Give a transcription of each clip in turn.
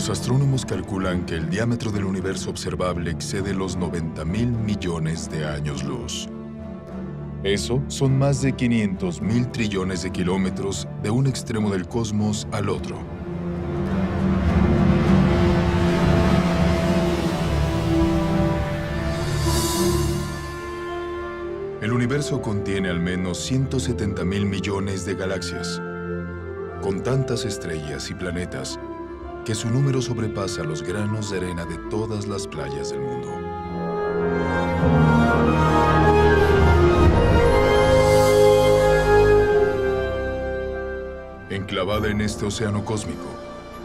Los astrónomos calculan que el diámetro del universo observable excede los 90.000 millones de años luz. Eso son más de 500.000 trillones de kilómetros de un extremo del cosmos al otro. El universo contiene al menos 170.000 millones de galaxias, con tantas estrellas y planetas que su número sobrepasa los granos de arena de todas las playas del mundo. Enclavada en este océano cósmico,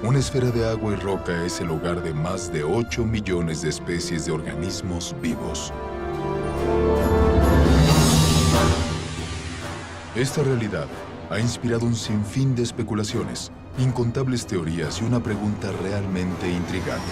una esfera de agua y roca es el hogar de más de 8 millones de especies de organismos vivos. Esta realidad ha inspirado un sinfín de especulaciones, incontables teorías y una pregunta realmente intrigante.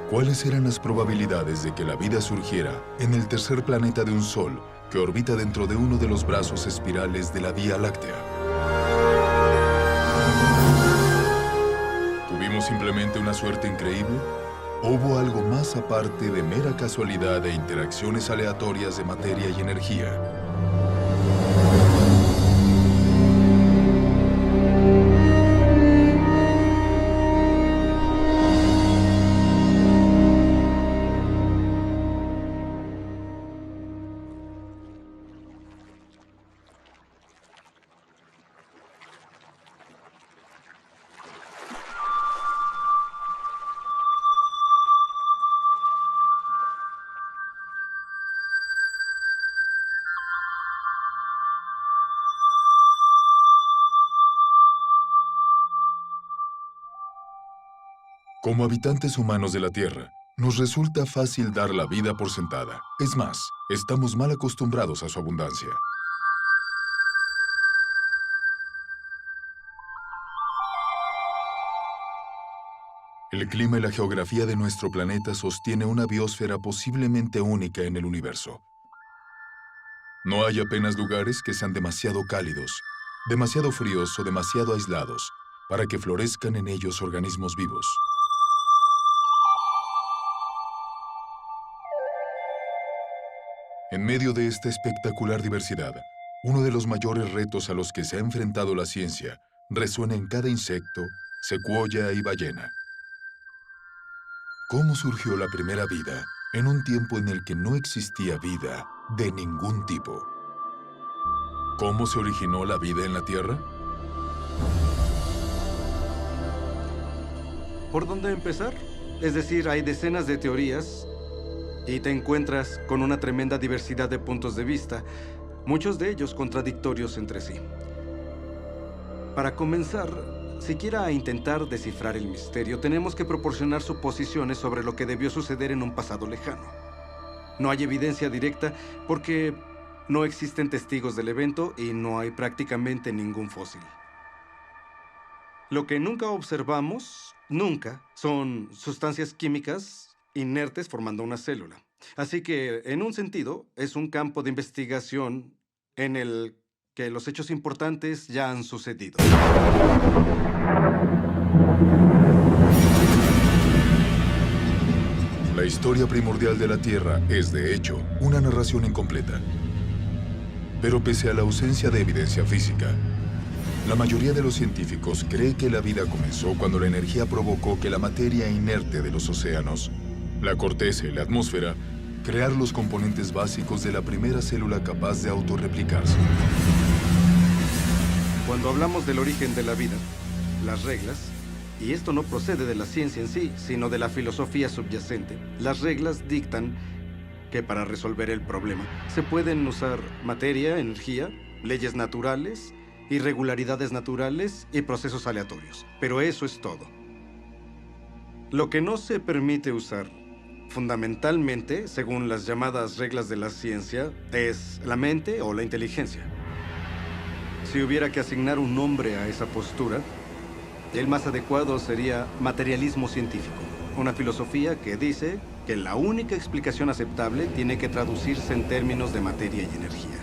¿Cuáles eran las probabilidades de que la vida surgiera en el tercer planeta de un Sol que orbita dentro de uno de los brazos espirales de la Vía Láctea? ¿Tuvimos simplemente una suerte increíble? ¿O hubo algo más aparte de mera casualidad e interacciones aleatorias de materia y energía? Como habitantes humanos de la Tierra, nos resulta fácil dar la vida por sentada. Es más, estamos mal acostumbrados a su abundancia. El clima y la geografía de nuestro planeta sostiene una biosfera posiblemente única en el universo. No hay apenas lugares que sean demasiado cálidos, demasiado fríos o demasiado aislados para que florezcan en ellos organismos vivos. En medio de esta espectacular diversidad, uno de los mayores retos a los que se ha enfrentado la ciencia resuena en cada insecto, secuoya y ballena. ¿Cómo surgió la primera vida en un tiempo en el que no existía vida de ningún tipo? ¿Cómo se originó la vida en la Tierra? ¿Por dónde empezar? Es decir, hay decenas de teorías y te encuentras con una tremenda diversidad de puntos de vista, muchos de ellos contradictorios entre sí. Para comenzar, siquiera a intentar descifrar el misterio, tenemos que proporcionar suposiciones sobre lo que debió suceder en un pasado lejano. No hay evidencia directa porque no existen testigos del evento y no hay prácticamente ningún fósil. Lo que nunca observamos, nunca, son sustancias químicas inertes formando una célula. Así que, en un sentido, es un campo de investigación en el que los hechos importantes ya han sucedido. La historia primordial de la Tierra es, de hecho, una narración incompleta. Pero pese a la ausencia de evidencia física, la mayoría de los científicos cree que la vida comenzó cuando la energía provocó que la materia inerte de los océanos, la corteza y la atmósfera, crear los componentes básicos de la primera célula capaz de autorreplicarse. Cuando hablamos del origen de la vida, las reglas, y esto no procede de la ciencia en sí, sino de la filosofía subyacente, las reglas dictan que para resolver el problema se pueden usar materia, energía, leyes naturales, irregularidades naturales y procesos aleatorios. Pero eso es todo. Lo que no se permite usar, fundamentalmente, según las llamadas reglas de la ciencia, es la mente o la inteligencia. Si hubiera que asignar un nombre a esa postura, el más adecuado sería materialismo científico, una filosofía que dice que la única explicación aceptable tiene que traducirse en términos de materia y energía.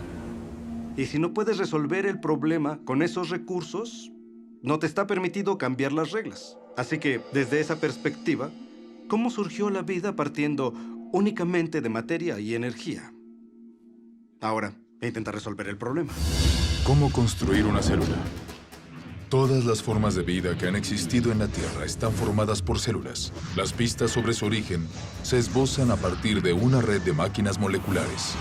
Y si no puedes resolver el problema con esos recursos, no te está permitido cambiar las reglas. Así que, desde esa perspectiva, ¿cómo surgió la vida partiendo únicamente de materia y energía? Ahora, intenta resolver el problema. ¿Cómo construir una célula? Todas las formas de vida que han existido en la Tierra están formadas por células. Las pistas sobre su origen se esbozan a partir de una red de máquinas moleculares.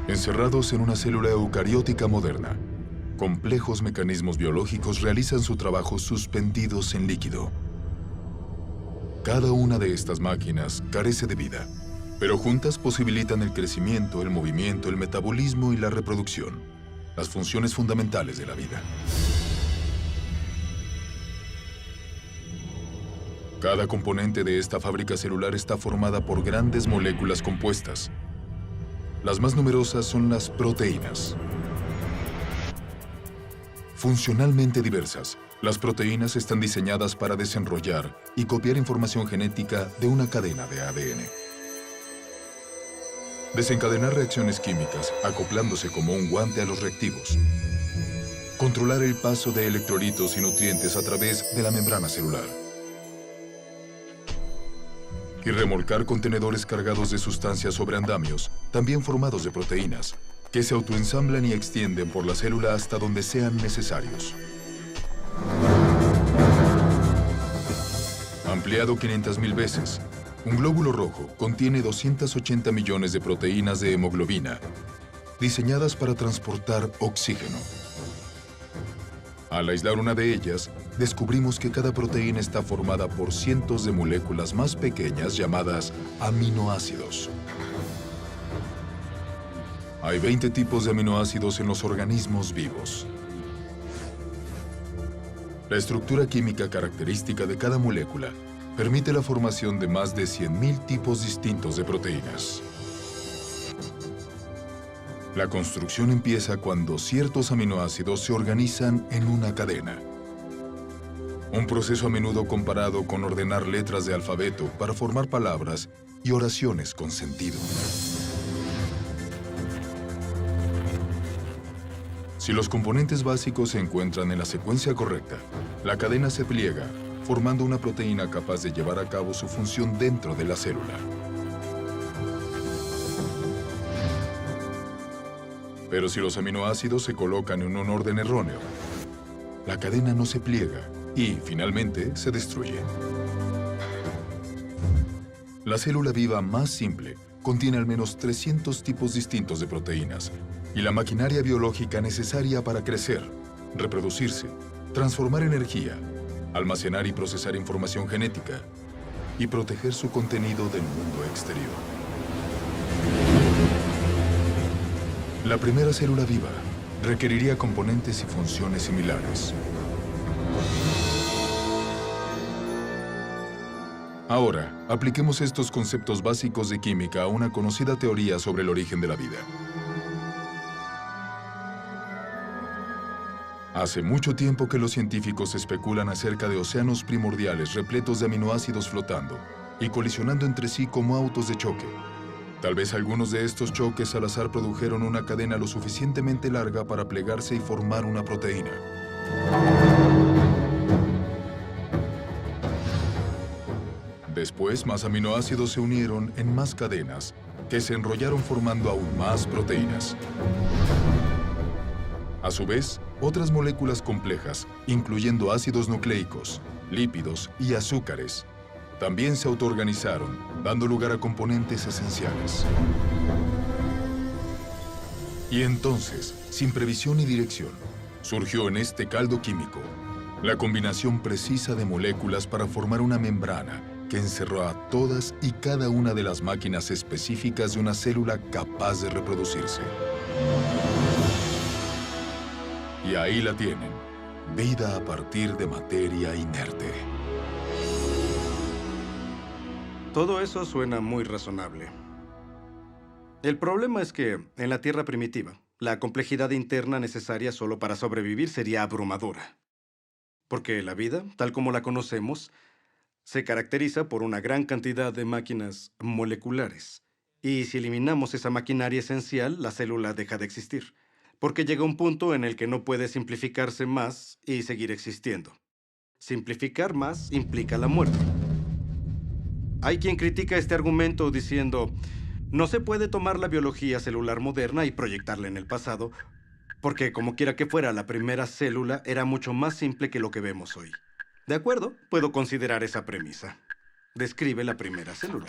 Encerrados en una célula eucariótica moderna, complejos mecanismos biológicos realizan su trabajo suspendidos en líquido. Cada una de estas máquinas carece de vida, pero juntas posibilitan el crecimiento, el movimiento, el metabolismo y la reproducción, las funciones fundamentales de la vida. Cada componente de esta fábrica celular está formada por grandes moléculas compuestas. Las más numerosas son las proteínas. Funcionalmente diversas, las proteínas están diseñadas para desenrollar y copiar información genética de una cadena de ADN. Desencadenar reacciones químicas, acoplándose como un guante a los reactivos. Controlar el paso de electrolitos y nutrientes a través de la membrana celular. Y remolcar contenedores cargados de sustancias sobre andamios, también formados de proteínas, que se autoensamblan y extienden por la célula hasta donde sean necesarios. Ampliado 500.000 veces, un glóbulo rojo contiene 280 millones de proteínas de hemoglobina, diseñadas para transportar oxígeno. Al aislar una de ellas, descubrimos que cada proteína está formada por cientos de moléculas más pequeñas llamadas aminoácidos. Hay 20 tipos de aminoácidos en los organismos vivos. La estructura química característica de cada molécula permite la formación de más de 100.000 tipos distintos de proteínas. La construcción empieza cuando ciertos aminoácidos se organizan en una cadena. Un proceso a menudo comparado con ordenar letras de alfabeto para formar palabras y oraciones con sentido. Si los componentes básicos se encuentran en la secuencia correcta, la cadena se pliega, formando una proteína capaz de llevar a cabo su función dentro de la célula. Pero si los aminoácidos se colocan en un orden erróneo, la cadena no se pliega y, finalmente, se destruye. La célula viva más simple contiene al menos 300 tipos distintos de proteínas y la maquinaria biológica necesaria para crecer, reproducirse, transformar energía, almacenar y procesar información genética y proteger su contenido del mundo exterior. La primera célula viva requeriría componentes y funciones similares. Ahora, apliquemos estos conceptos básicos de química a una conocida teoría sobre el origen de la vida. Hace mucho tiempo que los científicos especulan acerca de océanos primordiales repletos de aminoácidos flotando y colisionando entre sí como autos de choque. Tal vez algunos de estos choques al azar produjeron una cadena lo suficientemente larga para plegarse y formar una proteína. Después, más aminoácidos se unieron en más cadenas que se enrollaron formando aún más proteínas. A su vez, otras moléculas complejas, incluyendo ácidos nucleicos, lípidos y azúcares, también se autoorganizaron, dando lugar a componentes esenciales. Y entonces, sin previsión ni dirección, surgió en este caldo químico la combinación precisa de moléculas para formar una membrana que encerró a todas y cada una de las máquinas específicas de una célula capaz de reproducirse. Y ahí la tienen, vida a partir de materia inerte. Todo eso suena muy razonable. El problema es que, en la Tierra primitiva, la complejidad interna necesaria solo para sobrevivir sería abrumadora. Porque la vida, tal como la conocemos, Se caracteriza por una gran cantidad de máquinas moleculares. Y si eliminamos esa maquinaria esencial, la célula deja de existir, porque llega un punto en el que no puede simplificarse más y seguir existiendo. Simplificar más implica la muerte. Hay quien critica este argumento diciendo, no se puede tomar la biología celular moderna y proyectarla en el pasado, porque como quiera que fuera, la primera célula era mucho más simple que lo que vemos hoy. De acuerdo, puedo considerar esa premisa. Describe la primera célula.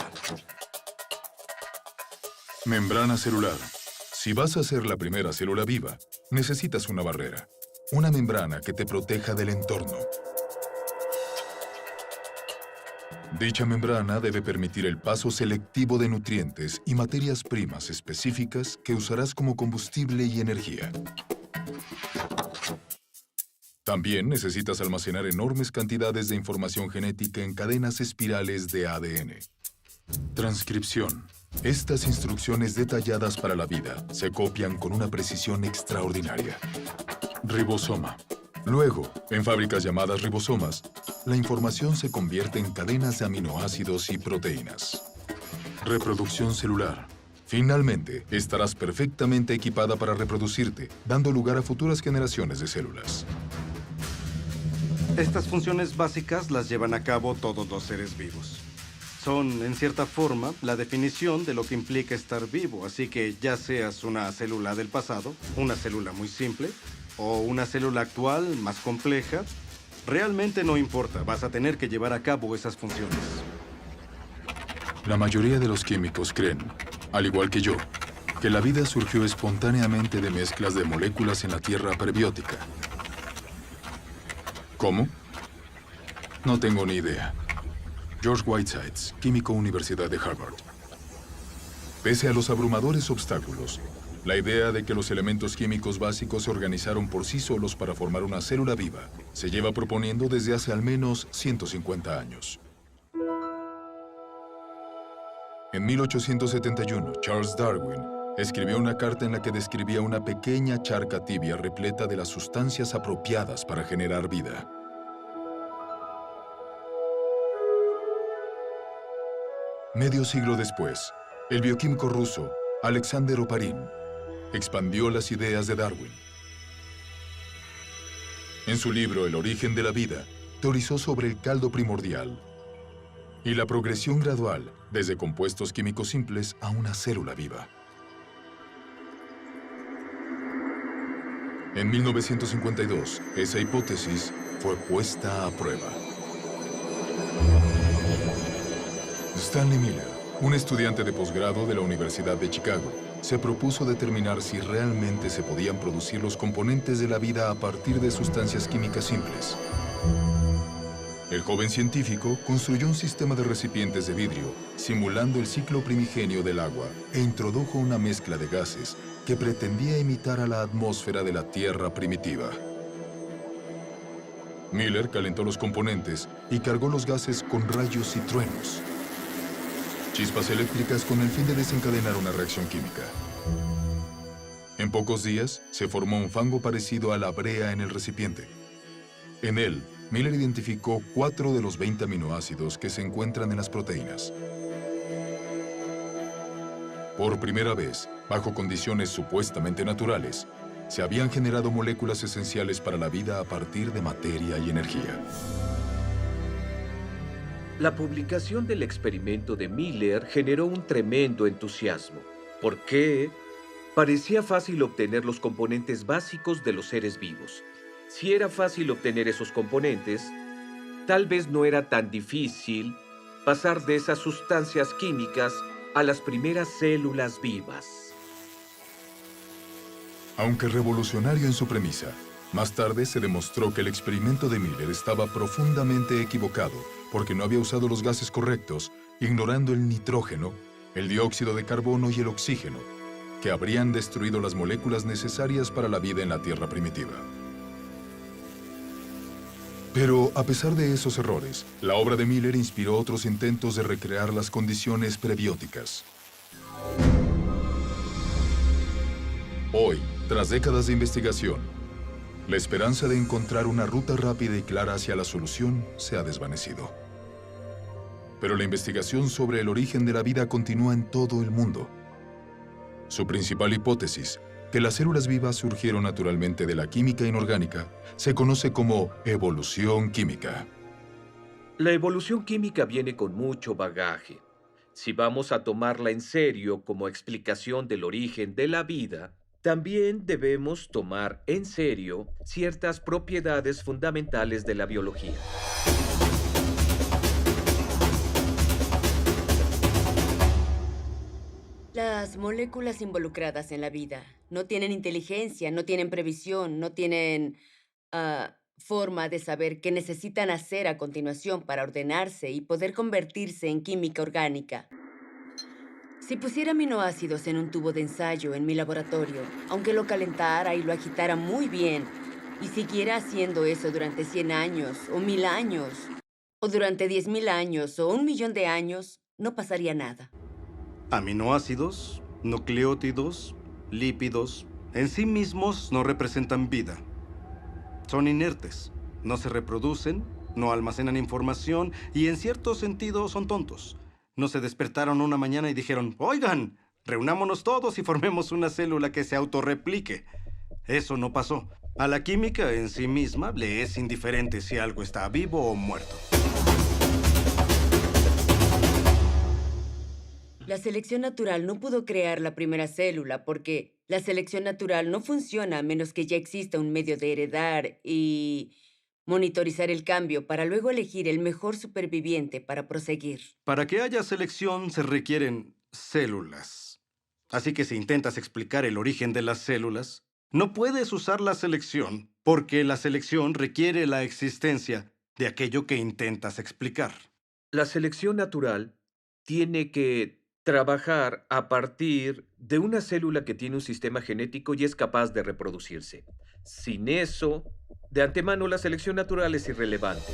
Membrana celular. Si vas a ser la primera célula viva, necesitas una barrera, una membrana que te proteja del entorno. Dicha membrana debe permitir el paso selectivo de nutrientes y materias primas específicas que usarás como combustible y energía. También necesitas almacenar enormes cantidades de información genética en cadenas espirales de ADN. Transcripción. Estas instrucciones detalladas para la vida se copian con una precisión extraordinaria. Ribosoma. Luego, en fábricas llamadas ribosomas, la información se convierte en cadenas de aminoácidos y proteínas. Reproducción celular. Finalmente, estarás perfectamente equipada para reproducirte, dando lugar a futuras generaciones de células. Estas funciones básicas las llevan a cabo todos los seres vivos. Son, en cierta forma, la definición de lo que implica estar vivo, así que ya seas una célula del pasado, una célula muy simple, o una célula actual más compleja, realmente no importa, vas a tener que llevar a cabo esas funciones. La mayoría de los químicos creen, al igual que yo, que la vida surgió espontáneamente de mezclas de moléculas en la Tierra prebiótica. ¿Cómo? No tengo ni idea. George Whitesides, químico, Universidad de Harvard. Pese a los abrumadores obstáculos, la idea de que los elementos químicos básicos se organizaron por sí solos para formar una célula viva se lleva proponiendo desde hace al menos 150 años. En 1871, Charles Darwin escribió una carta en la que describía una pequeña charca tibia repleta de las sustancias apropiadas para generar vida. Medio siglo después, el bioquímico ruso Alexander Oparin expandió las ideas de Darwin. En su libro El origen de la vida, teorizó sobre el caldo primordial y la progresión gradual desde compuestos químicos simples a una célula viva. En 1952, esa hipótesis fue puesta a prueba. Stanley Miller, un estudiante de posgrado de la Universidad de Chicago, se propuso determinar si realmente se podían producir los componentes de la vida a partir de sustancias químicas simples. El joven científico construyó un sistema de recipientes de vidrio, simulando el ciclo primigenio del agua, e introdujo una mezcla de gases que pretendía imitar a la atmósfera de la Tierra primitiva. Miller calentó los componentes y cargó los gases con rayos y truenos. Chispas eléctricas con el fin de desencadenar una reacción química. En pocos días, se formó un fango parecido a la brea en el recipiente. En él, Miller identificó 4 de los 20 aminoácidos que se encuentran en las proteínas. Por primera vez, bajo condiciones supuestamente naturales, se habían generado moléculas esenciales para la vida a partir de materia y energía. La publicación del experimento de Miller generó un tremendo entusiasmo, porque parecía fácil obtener los componentes básicos de los seres vivos. Si era fácil obtener esos componentes, tal vez no era tan difícil pasar de esas sustancias químicas a las primeras células vivas. Aunque revolucionario en su premisa, más tarde se demostró que el experimento de Miller estaba profundamente equivocado porque no había usado los gases correctos, ignorando el nitrógeno, el dióxido de carbono y el oxígeno, que habrían destruido las moléculas necesarias para la vida en la Tierra primitiva. Pero, a pesar de esos errores, la obra de Miller inspiró otros intentos de recrear las condiciones prebióticas. Hoy, tras décadas de investigación, la esperanza de encontrar una ruta rápida y clara hacia la solución se ha desvanecido. Pero la investigación sobre el origen de la vida continúa en todo el mundo. Su principal hipótesis, que las células vivas surgieron naturalmente de la química inorgánica, se conoce como evolución química. La evolución química viene con mucho bagaje. Si vamos a tomarla en serio como explicación del origen de la vida, también debemos tomar en serio ciertas propiedades fundamentales de la biología. Las moléculas involucradas en la vida no tienen inteligencia, no tienen previsión, no tienen forma de saber qué necesitan hacer a continuación para ordenarse y poder convertirse en química orgánica. Si pusiera aminoácidos en un tubo de ensayo en mi laboratorio, aunque lo calentara y lo agitara muy bien, y siguiera haciendo eso durante 100 años, o 1000 años, o durante 10.000 años, o 1.000.000 de años, no pasaría nada. Aminoácidos, nucleótidos, lípidos, en sí mismos no representan vida. Son inertes, no se reproducen, no almacenan información y en cierto sentido son tontos. No se despertaron una mañana y dijeron, oigan, reunámonos todos y formemos una célula que se autorreplique. Eso no pasó. A la química en sí misma le es indiferente si algo está vivo o muerto. La selección natural no pudo crear la primera célula porque la selección natural no funciona a menos que ya exista un medio de heredar y monitorizar el cambio para luego elegir el mejor superviviente para proseguir. Para que haya selección se requieren células. Así que si intentas explicar el origen de las células, no puedes usar la selección porque la selección requiere la existencia de aquello que intentas explicar. La selección natural tiene que trabajar a partir de una célula que tiene un sistema genético y es capaz de reproducirse. Sin eso, de antemano la selección natural es irrelevante.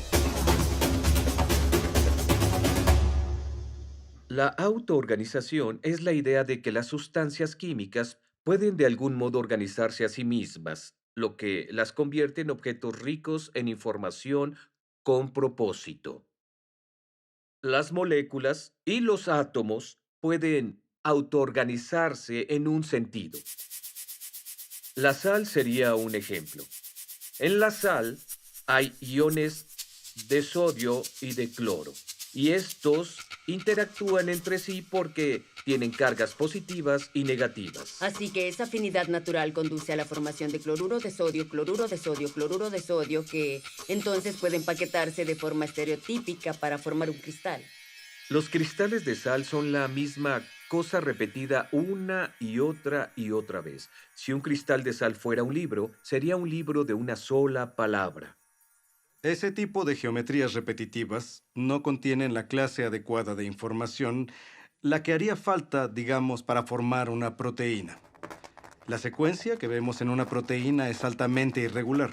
La autoorganización es la idea de que las sustancias químicas pueden de algún modo organizarse a sí mismas, lo que las convierte en objetos ricos en información con propósito. Las moléculas y los átomos pueden autoorganizarse en un sentido. La sal sería un ejemplo. En la sal hay iones de sodio y de cloro, y estos interactúan entre sí porque tienen cargas positivas y negativas. Así que esa afinidad natural conduce a la formación de cloruro de sodio, cloruro de sodio, cloruro de sodio, que entonces pueden empaquetarse de forma estereotípica para formar un cristal. Los cristales de sal son la misma cosa repetida una y otra vez. Si un cristal de sal fuera un libro, sería un libro de una sola palabra. Ese tipo de geometrías repetitivas no contienen la clase adecuada de información, la que haría falta, digamos, para formar una proteína. La secuencia que vemos en una proteína es altamente irregular.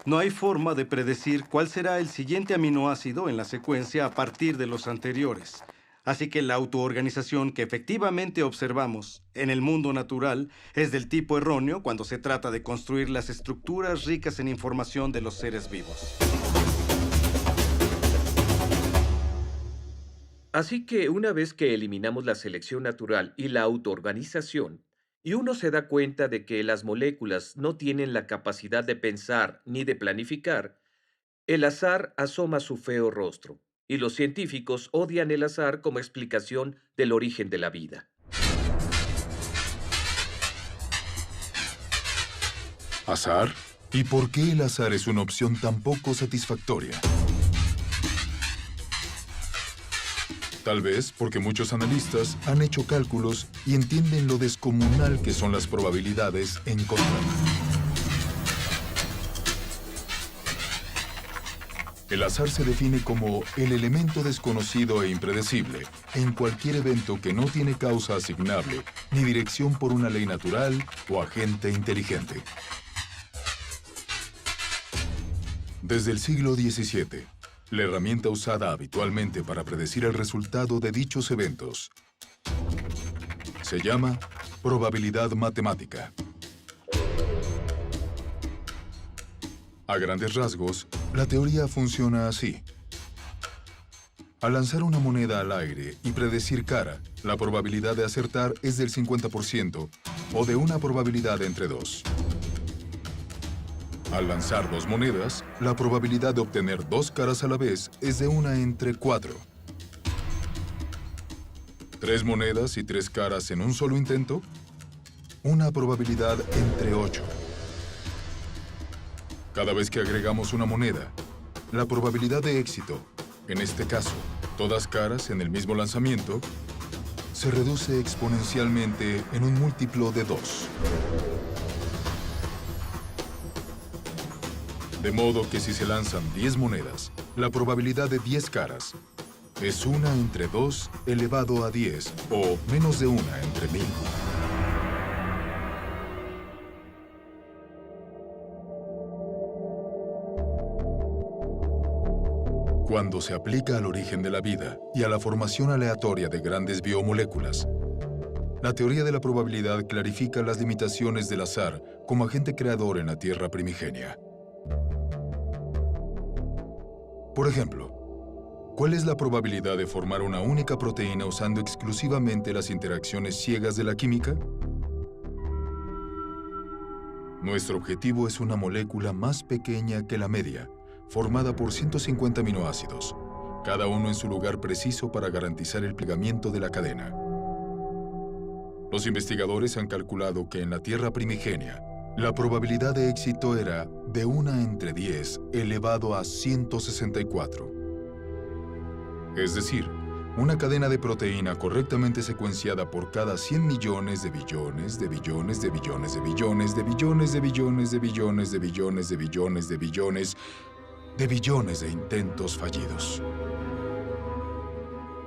No hay forma de predecir cuál será el siguiente aminoácido en la secuencia a partir de los anteriores. Así que la autoorganización que efectivamente observamos en el mundo natural es del tipo erróneo cuando se trata de construir las estructuras ricas en información de los seres vivos. Así que una vez que eliminamos la selección natural y la autoorganización, y uno se da cuenta de que las moléculas no tienen la capacidad de pensar ni de planificar, el azar asoma su feo rostro, y los científicos odian el azar como explicación del origen de la vida. ¿Azar? ¿Y por qué el azar es una opción tan poco satisfactoria? Tal vez porque muchos analistas han hecho cálculos y entienden lo descomunal que son las probabilidades en contra. El azar se define como el elemento desconocido e impredecible en cualquier evento que no tiene causa asignable ni dirección por una ley natural o agente inteligente. Desde el siglo XVII, la herramienta usada habitualmente para predecir el resultado de dichos eventos se llama probabilidad matemática. A grandes rasgos, la teoría funciona así. Al lanzar una moneda al aire y predecir cara, la probabilidad de acertar es del 50% o de una probabilidad entre 2. Al lanzar 2 monedas, la probabilidad de obtener 2 caras a la vez es de 1 entre 4. 3 monedas y 3 caras en un solo intento, una probabilidad entre 8. Cada vez que agregamos una moneda, la probabilidad de éxito, en este caso, todas caras en el mismo lanzamiento, se reduce exponencialmente en un múltiplo de 2. De modo que si se lanzan 10 monedas, la probabilidad de 10 caras es 1 entre 2 elevado a 10, o menos de 1 entre 1000. Cuando se aplica al origen de la vida y a la formación aleatoria de grandes biomoléculas, la teoría de la probabilidad clarifica las limitaciones del azar como agente creador en la Tierra primigenia. Por ejemplo, ¿cuál es la probabilidad de formar una única proteína usando exclusivamente las interacciones ciegas de la química? Nuestro objetivo es una molécula más pequeña que la media, formada por 150 aminoácidos, cada uno en su lugar preciso para garantizar el plegamiento de la cadena. Los investigadores han calculado que en la Tierra primigenia, la probabilidad de éxito era de 1 entre 10 elevado a 164. Es decir, una cadena de proteína correctamente secuenciada por cada 100 millones de billones de billones de billones de billones de billones de billones de billones de billones de billones de billones de billones de intentos fallidos.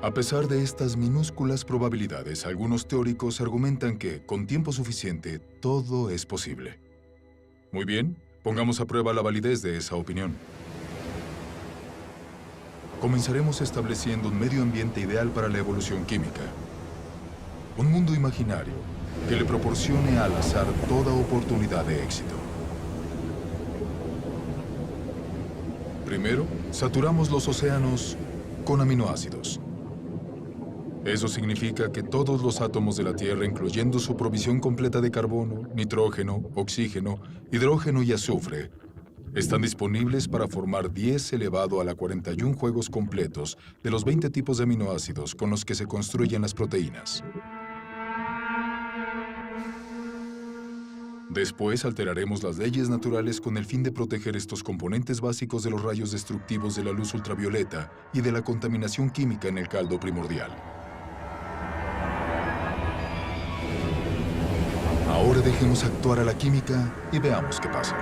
A pesar de estas minúsculas probabilidades, algunos teóricos argumentan que, con tiempo suficiente, todo es posible. Muy bien, pongamos a prueba la validez de esa opinión. Comenzaremos estableciendo un medio ambiente ideal para la evolución química. Un mundo imaginario que le proporcione al azar toda oportunidad de éxito. Primero, saturamos los océanos con aminoácidos. Eso significa que todos los átomos de la Tierra, incluyendo su provisión completa de carbono, nitrógeno, oxígeno, hidrógeno y azufre, están disponibles para formar 10 elevado a la 41 juegos completos de los 20 tipos de aminoácidos con los que se construyen las proteínas. Después alteraremos las leyes naturales con el fin de proteger estos componentes básicos de los rayos destructivos de la luz ultravioleta y de la contaminación química en el caldo primordial. Ahora dejemos actuar a la química y veamos qué pasa.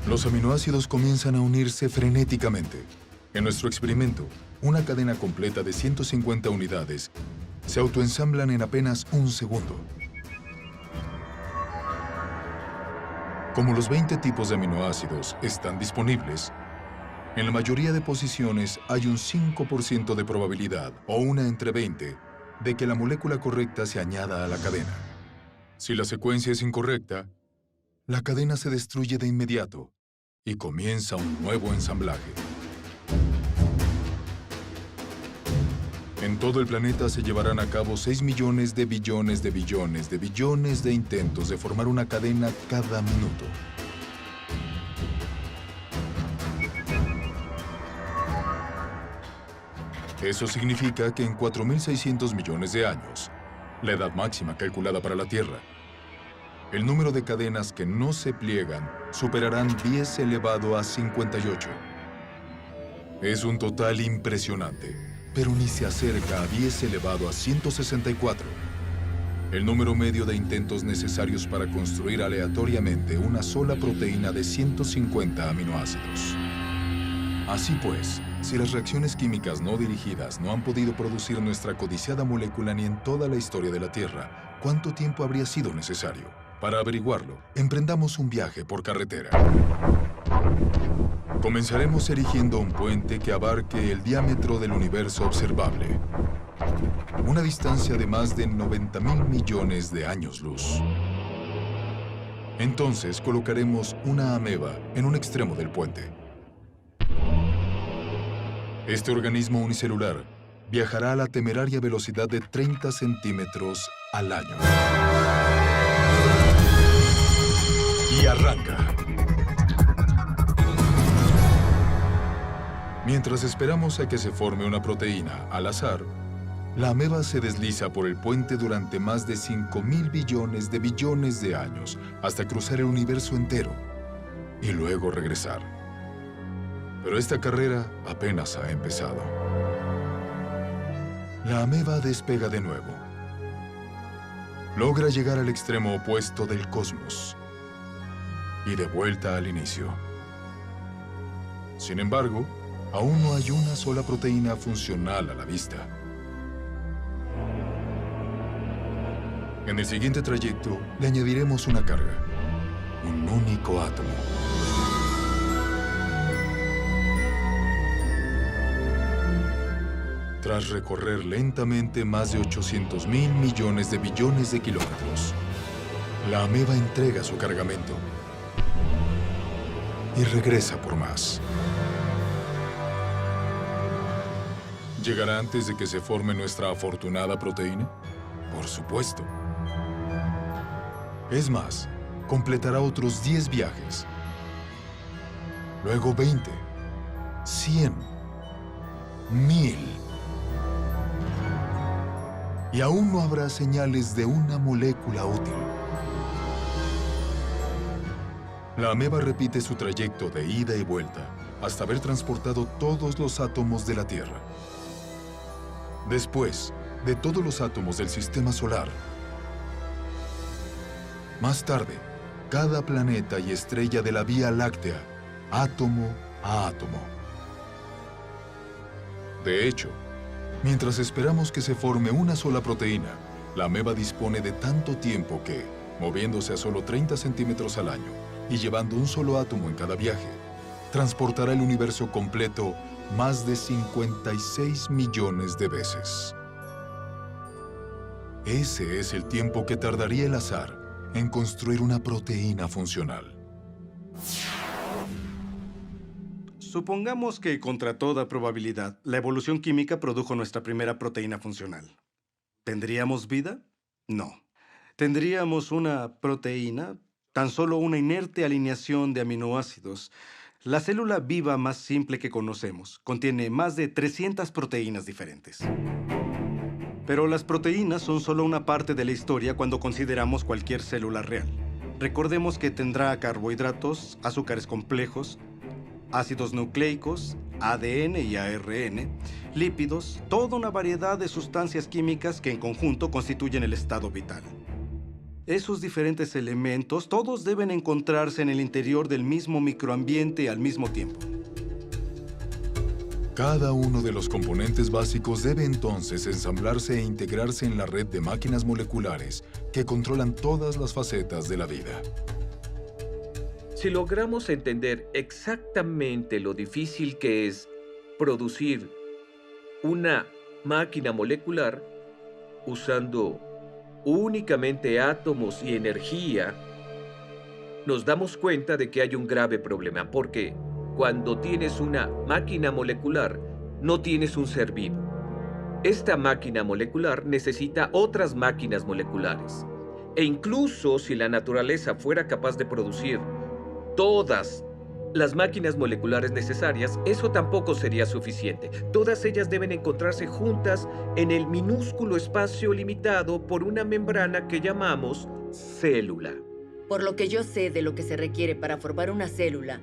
Los aminoácidos comienzan a unirse frenéticamente. En nuestro experimento, una cadena completa de 150 unidades se autoensamblan en apenas un segundo. Como los 20 tipos de aminoácidos están disponibles, en la mayoría de posiciones hay un 5% de probabilidad, o 1 entre 20, de que la molécula correcta se añada a la cadena. Si la secuencia es incorrecta, la cadena se destruye de inmediato y comienza un nuevo ensamblaje. En todo el planeta se llevarán a cabo 6 millones de billones de billones de billones de intentos de formar una cadena cada minuto. Eso significa que en 4.600 millones de años, la edad máxima calculada para la Tierra, el número de cadenas que no se pliegan superarán 10 elevado a 58. Es un total impresionante, pero ni se acerca a 10 elevado a 164, el número medio de intentos necesarios para construir aleatoriamente una sola proteína de 150 aminoácidos. Así pues, si las reacciones químicas no dirigidas no han podido producir nuestra codiciada molécula ni en toda la historia de la Tierra, ¿cuánto tiempo habría sido necesario? Para averiguarlo, emprendamos un viaje por carretera. Comenzaremos erigiendo un puente que abarque el diámetro del universo observable, una distancia de más de 90.000 millones de años luz. Entonces colocaremos una ameba en un extremo del puente. Este organismo unicelular viajará a la temeraria velocidad de 30 centímetros al año. Y arranca. Mientras esperamos a que se forme una proteína al azar, la ameba se desliza por el puente durante más de 5.000 billones de años hasta cruzar el universo entero y luego regresar. Pero esta carrera apenas ha empezado. La ameba despega de nuevo. Logra llegar al extremo opuesto del cosmos y de vuelta al inicio. Sin embargo, aún no hay una sola proteína funcional a la vista. En el siguiente trayecto, le añadiremos una carga, un único átomo. Tras recorrer lentamente más de 800.000 millones de billones de kilómetros, la ameba entrega su cargamento y regresa por más. ¿Llegará antes de que se forme nuestra afortunada proteína? Por supuesto. Es más, completará otros 10 viajes. Luego 20, 100, 1000. Y aún no habrá señales de una molécula útil. La ameba repite su trayecto de ida y vuelta hasta haber transportado todos los átomos de la Tierra. Después de todos los átomos del Sistema Solar. Más tarde, cada planeta y estrella de la Vía Láctea, átomo a átomo. De hecho, mientras esperamos que se forme una sola proteína, la ameba dispone de tanto tiempo que, moviéndose a solo 30 centímetros al año y llevando un solo átomo en cada viaje, transportará el universo completo más de 56 millones de veces. Ese es el tiempo que tardaría el azar en construir una proteína funcional. Supongamos que, contra toda probabilidad, la evolución química produjo nuestra primera proteína funcional. ¿Tendríamos vida? No. ¿Tendríamos una proteína? Tan solo una inerte alineación de aminoácidos. La célula viva más simple que conocemos contiene más de 300 proteínas diferentes. Pero las proteínas son solo una parte de la historia cuando consideramos cualquier célula real. Recordemos que tendrá carbohidratos, azúcares complejos, ácidos nucleicos, ADN y ARN, lípidos, toda una variedad de sustancias químicas que en conjunto constituyen el estado vital. Esos diferentes elementos todos deben encontrarse en el interior del mismo microambiente al mismo tiempo. Cada uno de los componentes básicos debe entonces ensamblarse e integrarse en la red de máquinas moleculares que controlan todas las facetas de la vida. Si logramos entender exactamente lo difícil que es producir una máquina molecular usando únicamente átomos y energía, nos damos cuenta de que hay un grave problema, porque cuando tienes una máquina molecular, no tienes un ser vivo. Esta máquina molecular necesita otras máquinas moleculares. E incluso si la naturaleza fuera capaz de producir todas las máquinas moleculares necesarias, eso tampoco sería suficiente. Todas ellas deben encontrarse juntas en el minúsculo espacio limitado por una membrana que llamamos célula. Por lo que yo sé de lo que se requiere para formar una célula,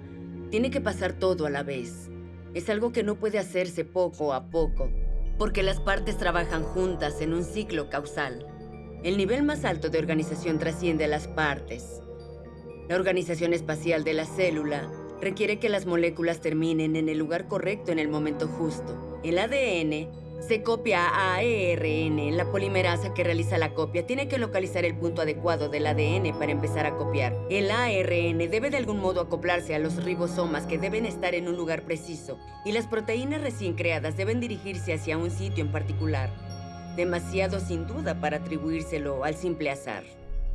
tiene que pasar todo a la vez. Es algo que no puede hacerse poco a poco, porque las partes trabajan juntas en un ciclo causal. El nivel más alto de organización trasciende a las partes. La organización espacial de la célula requiere que las moléculas terminen en el lugar correcto en el momento justo. El ADN se copia a ARN. La polimerasa que realiza la copia tiene que localizar el punto adecuado del ADN para empezar a copiar. El ARN debe de algún modo acoplarse a los ribosomas que deben estar en un lugar preciso. Y las proteínas recién creadas deben dirigirse hacia un sitio en particular. Demasiado sin duda para atribuírselo al simple azar.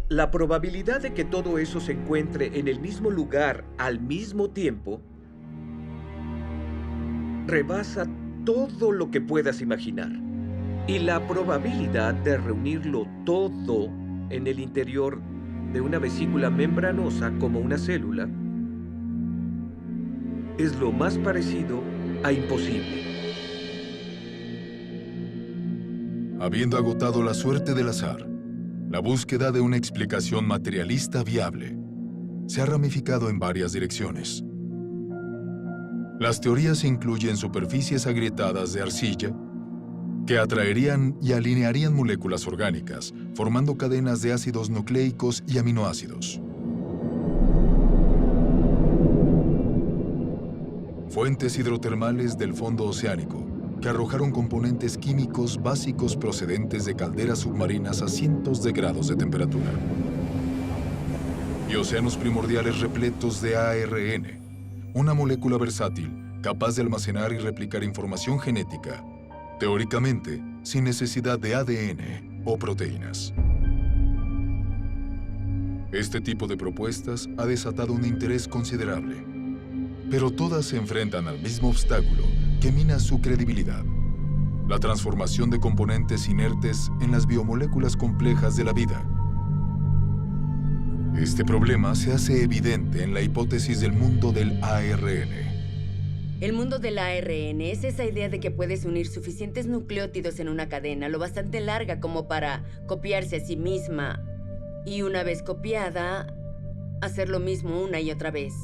La probabilidad de que todo eso se encuentre en el mismo lugar al mismo tiempo rebasa todo lo que puedas imaginar. Y la probabilidad de reunirlo todo en el interior de una vesícula membranosa como una célula es lo más parecido a imposible. Habiendo agotado la suerte del azar, la búsqueda de una explicación materialista viable se ha ramificado en varias direcciones. Las teorías incluyen superficies agrietadas de arcilla que atraerían y alinearían moléculas orgánicas, formando cadenas de ácidos nucleicos y aminoácidos. Fuentes hidrotermales del fondo oceánico que arrojaron componentes químicos básicos procedentes de calderas submarinas a cientos de grados de temperatura. Y océanos primordiales repletos de ARN, una molécula versátil capaz de almacenar y replicar información genética, teóricamente sin necesidad de ADN o proteínas. Este tipo de propuestas ha desatado un interés considerable, pero todas se enfrentan al mismo obstáculo que mina su credibilidad: la transformación de componentes inertes en las biomoléculas complejas de la vida. Este problema se hace evidente en la hipótesis del mundo del ARN. El mundo del ARN es esa idea de que puedes unir suficientes nucleótidos en una cadena lo bastante larga como para copiarse a sí misma y, una vez copiada, hacer lo mismo una y otra vez.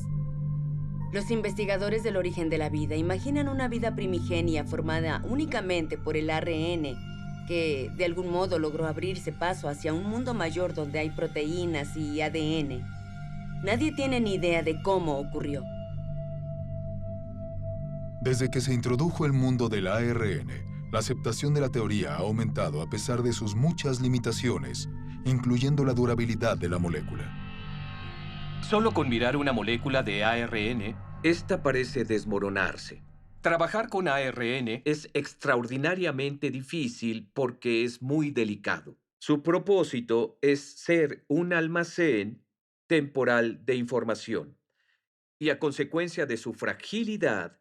Los investigadores del origen de la vida imaginan una vida primigenia formada únicamente por el ARN que, de algún modo, logró abrirse paso hacia un mundo mayor donde hay proteínas y ADN. Nadie tiene ni idea de cómo ocurrió. Desde que se introdujo el mundo del ARN, la aceptación de la teoría ha aumentado a pesar de sus muchas limitaciones, incluyendo la durabilidad de la molécula. Solo con mirar una molécula de ARN, Esta parece desmoronarse. trabajar con ARN Es extraordinariamente difícil porque es muy delicado. Su propósito es ser un almacén temporal de información. Y a consecuencia de su fragilidad,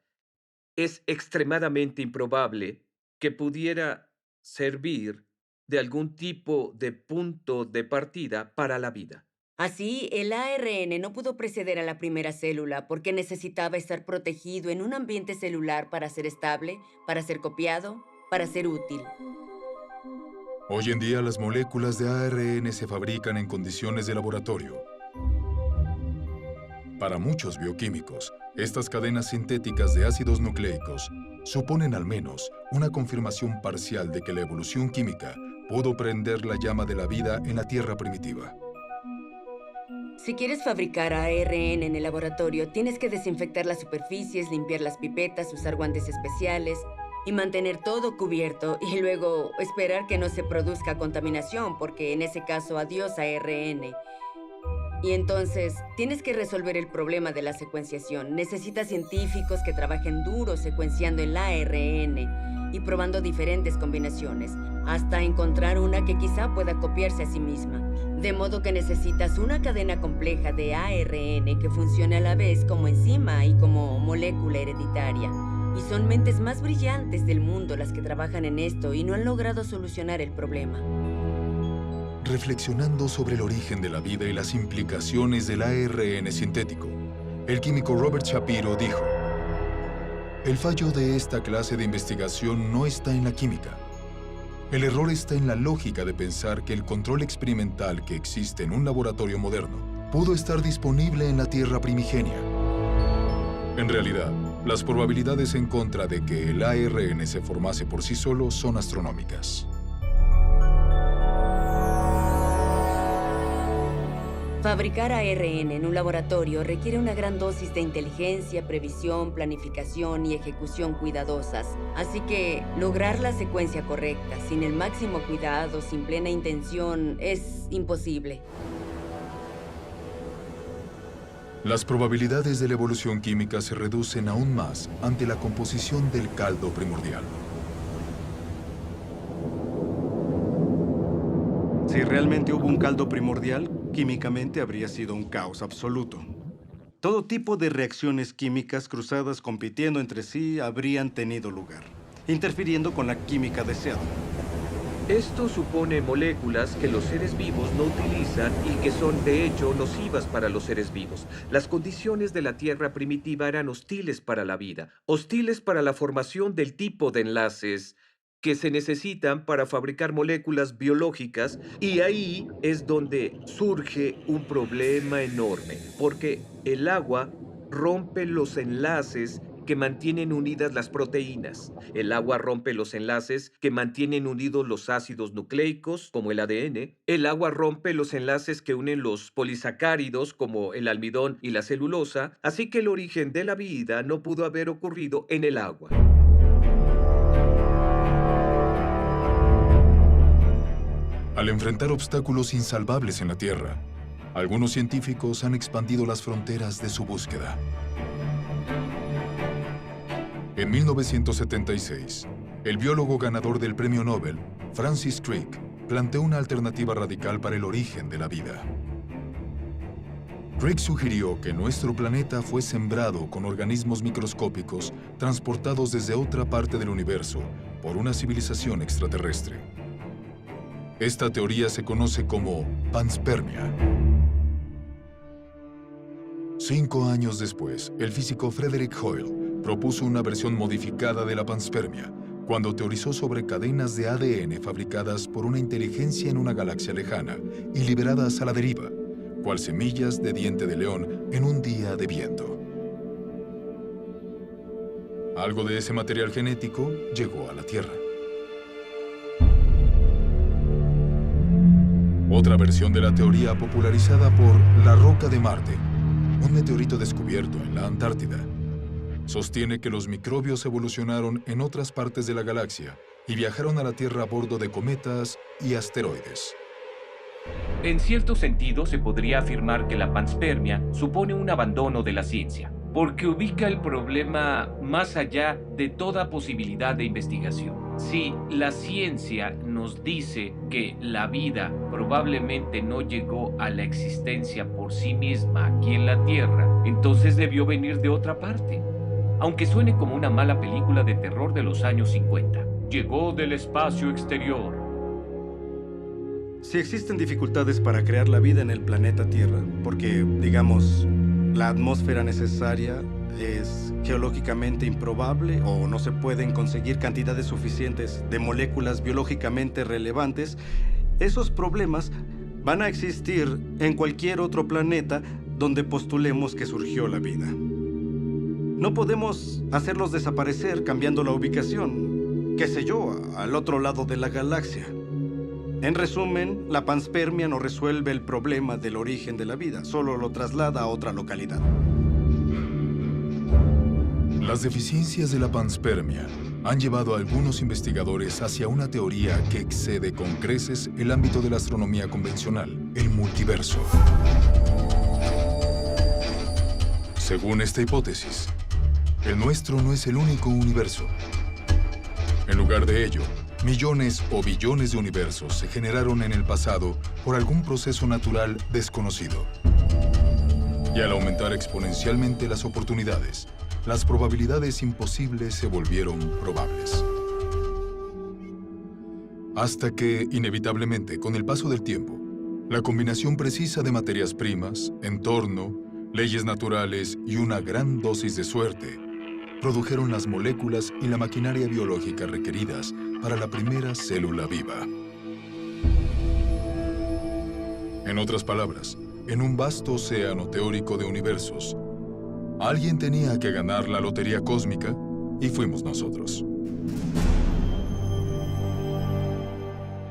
es extremadamente improbable que pudiera servir de algún tipo de punto de partida para la vida. Así, el ARN no pudo preceder a la primera célula porque necesitaba estar protegido en un ambiente celular para ser estable, para ser copiado, para ser útil. Hoy en día, las moléculas de ARN se fabrican en condiciones de laboratorio. Para muchos bioquímicos, estas cadenas sintéticas de ácidos nucleicos suponen al menos una confirmación parcial de que la evolución química pudo prender la llama de la vida en la Tierra primitiva. Si quieres fabricar ARN en el laboratorio, tienes que desinfectar las superficies, limpiar las pipetas, usar guantes especiales y mantener todo cubierto y luego esperar que no se produzca contaminación, porque en ese caso, adiós ARN. Y entonces, tienes que resolver el problema de la secuenciación. Necesitas científicos que trabajen duro secuenciando el ARN y probando diferentes combinaciones, hasta encontrar una que quizá pueda copiarse a sí misma. De modo que necesitas una cadena compleja de ARN que funcione a la vez como enzima y como molécula hereditaria. Y son mentes más brillantes del mundo las que trabajan en esto y no han logrado solucionar el problema. Reflexionando sobre el origen de la vida y las implicaciones del ARN sintético, el químico Robert Shapiro dijo: "El fallo de esta clase de investigación no está en la química. El error está en la lógica de pensar que el control experimental que existe en un laboratorio moderno pudo estar disponible en la Tierra primigenia. En realidad, las probabilidades en contra de que el ARN se formase por sí solo son astronómicas." Fabricar ARN en un laboratorio requiere una gran dosis de inteligencia, previsión, planificación y ejecución cuidadosas. Así que lograr la secuencia correcta, sin el máximo cuidado, sin plena intención, es imposible. Las probabilidades de la evolución química se reducen aún más ante la composición del caldo primordial. Si realmente hubo un caldo primordial, químicamente habría sido un caos absoluto. Todo tipo de reacciones químicas cruzadas compitiendo entre sí habrían tenido lugar, interfiriendo con la química deseada. Esto supone moléculas que los seres vivos no utilizan y que son de hecho nocivas para los seres vivos. Las condiciones de la Tierra primitiva eran hostiles para la vida, hostiles para la formación del tipo de enlaces que se necesitan para fabricar moléculas biológicas, y ahí es donde surge un problema enorme, porque el agua rompe los enlaces que mantienen unidas las proteínas. El agua rompe los enlaces que mantienen unidos los ácidos nucleicos, como el ADN. El agua rompe los enlaces que unen los polisacáridos, como el almidón y la celulosa. Así que el origen de la vida no pudo haber ocurrido en el agua. Al enfrentar obstáculos insalvables en la Tierra, algunos científicos han expandido las fronteras de su búsqueda. En 1976, el biólogo ganador del Premio Nobel, Francis Crick, planteó una alternativa radical para el origen de la vida. Crick sugirió que nuestro planeta fue sembrado con organismos microscópicos transportados desde otra parte del universo por una civilización extraterrestre. Esta teoría se conoce como panspermia. 5 años después, el físico Frederick Hoyle propuso una versión modificada de la panspermia, cuando teorizó sobre cadenas de ADN fabricadas por una inteligencia en una galaxia lejana y liberadas a la deriva, cual semillas de diente de león en un día de viento. Algo de ese material genético llegó a la Tierra. Otra versión de la teoría popularizada por la roca de Marte, un meteorito descubierto en la Antártida, sostiene que los microbios evolucionaron en otras partes de la galaxia y viajaron a la Tierra a bordo de cometas y asteroides. En cierto sentido, se podría afirmar que la panspermia supone un abandono de la ciencia, porque ubica el problema más allá de toda posibilidad de investigación. Si la ciencia nos dice que la vida probablemente no llegó a la existencia por sí misma aquí en la Tierra, entonces debió venir de otra parte. Aunque suene como una mala película de terror de los años 50. Llegó del espacio exterior. Si existen dificultades para crear la vida en el planeta Tierra, porque, digamos, la atmósfera necesaria es geológicamente improbable o no se pueden conseguir cantidades suficientes de moléculas biológicamente relevantes, esos problemas van a existir en cualquier otro planeta donde postulemos que surgió la vida. No podemos hacerlos desaparecer cambiando la ubicación, qué sé yo, al otro lado de la galaxia. En resumen, la panspermia no resuelve el problema del origen de la vida, solo lo traslada a otra localidad. Las deficiencias de la panspermia han llevado a algunos investigadores hacia una teoría que excede con creces el ámbito de la astronomía convencional, el multiverso. Según esta hipótesis, el nuestro no es el único universo. En lugar de ello, millones o billones de universos se generaron en el pasado por algún proceso natural desconocido. Y al aumentar exponencialmente las oportunidades, las probabilidades imposibles se volvieron probables. Hasta que, inevitablemente, con el paso del tiempo, la combinación precisa de materias primas, entorno, leyes naturales y una gran dosis de suerte produjeron las moléculas y la maquinaria biológica requeridas para la primera célula viva. En otras palabras, en un vasto océano teórico de universos, alguien tenía que ganar la lotería cósmica y fuimos nosotros.